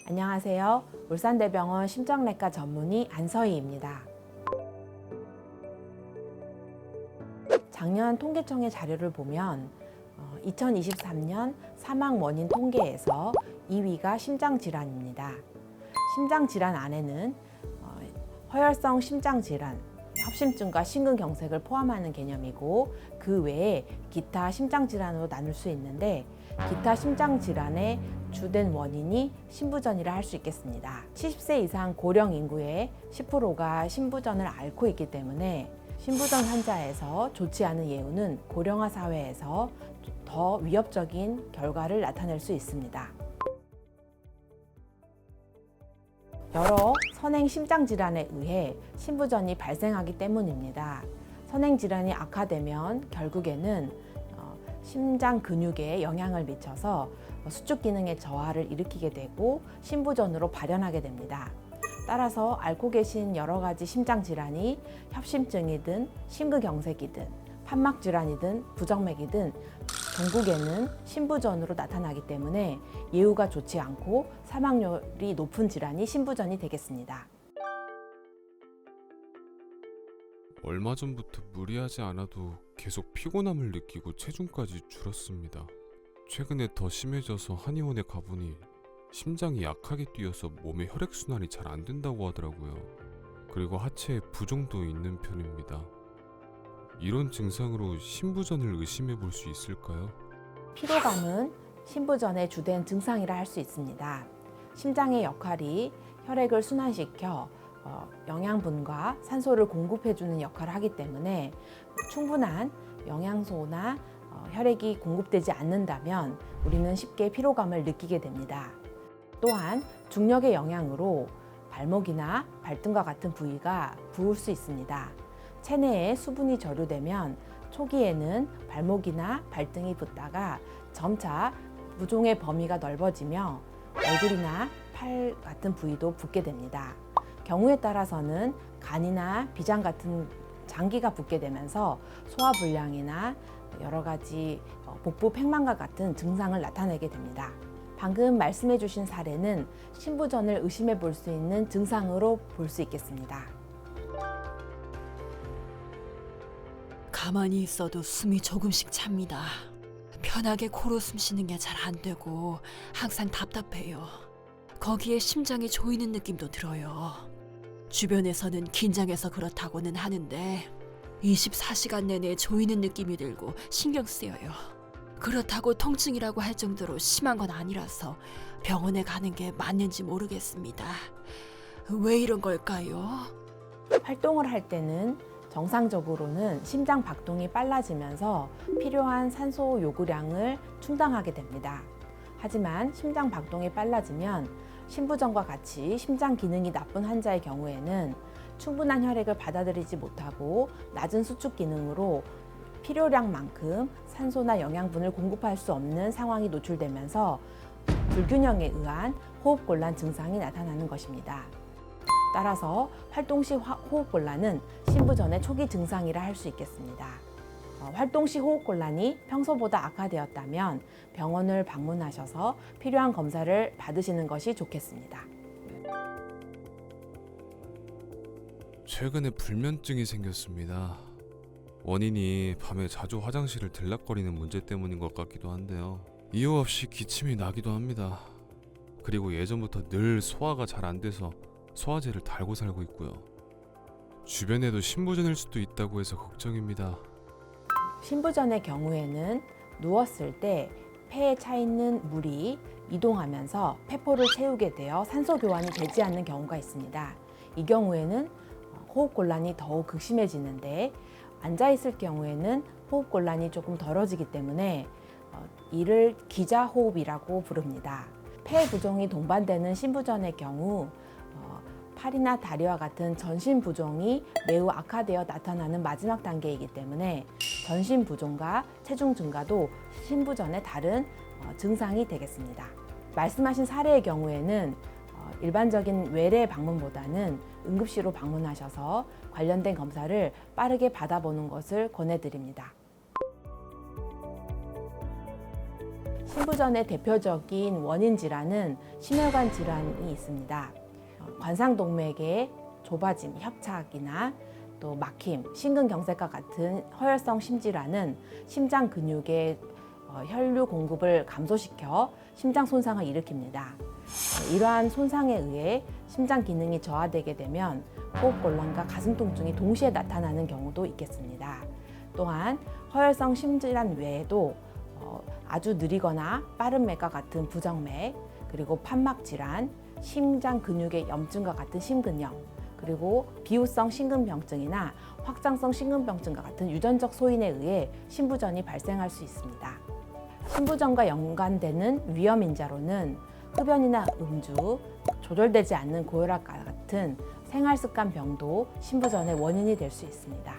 안녕하세요. 울산대병원 심장내과 전문의 안서희입니다. 작년 통계청의 자료를 보면 2023년 사망 원인 통계에서 2위가 심장질환입니다. 심장질환 안에는 허혈성 심장질환, 협심증과 심근경색을 포함하는 개념이고 그 외에 기타 심장질환으로 나눌 수 있는데 기타 심장질환의 주된 원인이 심부전이라 할 수 있겠습니다. 70세 이상 고령 인구의 10%가 심부전을 앓고 있기 때문에 심부전 환자에서 좋지 않은 예후는 고령화 사회에서 더 위협적인 결과를 나타낼 수 있습니다. 여러 선행 심장질환에 의해 심부전이 발생하기 때문입니다. 선행 질환이 악화되면 결국에는 심장 근육에 영향을 미쳐서 수축 기능의 저하를 일으키게 되고 심부전으로 발현하게 됩니다. 따라서 앓고 계신 여러 가지 심장 질환이 협심증이든 심근경색이든 판막질환이든 부정맥이든 종국에는 심부전으로 나타나기 때문에 예후가 좋지 않고 사망률이 높은 질환이 심부전이 되겠습니다. 얼마 전부터 무리하지 않아도 계속 피곤함을 느끼고 체중까지 줄었습니다. 최근에 더 심해져서 한의원에 가보니 심장이 약하게 뛰어서 몸의 혈액순환이 잘 안 된다고 하더라고요. 그리고 하체에 부종도 있는 편입니다. 이런 증상으로 심부전을 의심해 볼 수 있을까요? 피로감은 심부전의 주된 증상이라 할 수 있습니다. 심장의 역할이 혈액을 순환시켜 영양분과 산소를 공급해주는 역할을 하기 때문에 충분한 영양소나 혈액이 공급되지 않는다면 우리는 쉽게 피로감을 느끼게 됩니다. 또한 중력의 영향으로 발목이나 발등과 같은 부위가 부을 수 있습니다. 체내에 수분이 저류되면 초기에는 발목이나 발등이 붓다가 점차 부종의 범위가 넓어지며 얼굴이나 팔 같은 부위도 붓게 됩니다. 경우에 따라서는 간이나 비장 같은 장기가 붓게 되면서 소화불량이나 여러 가지 복부 팽만과 같은 증상을 나타내게 됩니다. 방금 말씀해 주신 사례는 심부전을 의심해 볼 수 있는 증상으로 볼 수 있겠습니다. 가만히 있어도 숨이 조금씩 찹니다. 편하게 코로 숨 쉬는 게 잘 안 되고 항상 답답해요. 거기에 심장이 조이는 느낌도 들어요. 주변에서는 긴장해서 그렇다고는 하는데 24시간 내내 조이는 느낌이 들고 신경 쓰여요. 그렇다고 통증이라고 할 정도로 심한 건 아니라서 병원에 가는 게 맞는지 모르겠습니다. 왜 이런 걸까요? 활동을 할 때는 정상적으로는 심장 박동이 빨라지면서 필요한 산소 요구량을 충당하게 됩니다. 하지만 심장 박동이 빨라지면 심부전과 같이 심장 기능이 나쁜 환자의 경우에는 충분한 혈액을 받아들이지 못하고 낮은 수축 기능으로 필요량만큼 산소나 영양분을 공급할 수 없는 상황이 노출되면서 불균형에 의한 호흡곤란 증상이 나타나는 것입니다. 따라서 활동 시 호흡곤란은 심부전의 초기 증상이라 할 수 있겠습니다. 활동 시 호흡곤란이 평소보다 악화되었다면 병원을 방문하셔서 필요한 검사를 받으시는 것이 좋겠습니다. 최근에 불면증이 생겼습니다. 원인이 밤에 자주 화장실을 들락거리는 문제 때문인 것 같기도 한데요. 이유 없이 기침이 나기도 합니다. 그리고 예전부터 늘 소화가 잘 안 돼서 소화제를 달고 살고 있고요. 주변에도 심부전일 수도 있다고 해서 걱정입니다. 심부전의 경우에는 누웠을 때 폐에 차 있는 물이 이동하면서 폐포를 채우게 되어 산소 교환이 되지 않는 경우가 있습니다. 이 경우에는 호흡곤란이 더욱 극심해지는데 앉아있을 경우에는 호흡곤란이 조금 덜어지기 때문에 이를 기자호흡이라고 부릅니다. 폐 부종이 동반되는 심부전의 경우 팔이나 다리와 같은 전신 부종이 매우 악화되어 나타나는 마지막 단계이기 때문에 전신 부종과 체중 증가도 심부전의 다른 증상이 되겠습니다. 말씀하신 사례의 경우에는 일반적인 외래 방문보다는 응급실로 방문하셔서 관련된 검사를 빠르게 받아보는 것을 권해드립니다. 신부전의 대표적인 원인 질환은 심혈관 질환이 있습니다. 관상동맥의 좁아짐, 협착이나 또 막힘, 심근경색과 같은 허혈성 심질환은 심장 근육의 혈류 공급을 감소시켜 심장 손상을 일으킵니다. 이러한 손상에 의해 심장 기능이 저하되게 되면 호흡곤란과 가슴 통증이 동시에 나타나는 경우도 있겠습니다. 또한 허혈성 심질환 외에도 아주 느리거나 빠른 맥과 같은 부정맥, 그리고 판막 질환, 심장 근육의 염증과 같은 심근염, 그리고 비후성 심근병증이나 확장성 심근병증과 같은 유전적 소인에 의해 신부전이 발생할 수 있습니다. 신부전과 연관되는 위험 인자로는 흡연이나 음주, 조절되지 않는 고혈압과 같은 생활습관 병도 신부전의 원인이 될 수 있습니다.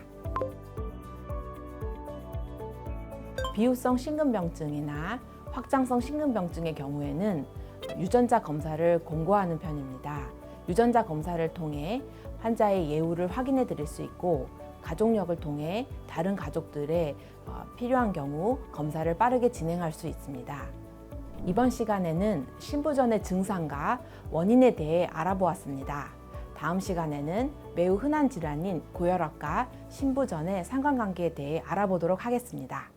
비후성 심근병증이나 확장성 심근병증의 경우에는 유전자 검사를 권고하는 편입니다. 유전자 검사를 통해 환자의 예후를 확인해 드릴 수 있고, 가족력을 통해 다른 가족들의 필요한 경우 검사를 빠르게 진행할 수 있습니다. 이번 시간에는 신부전의 증상과 원인에 대해 알아보았습니다. 다음 시간에는 매우 흔한 질환인 고혈압과 신부전의 상관관계에 대해 알아보도록 하겠습니다.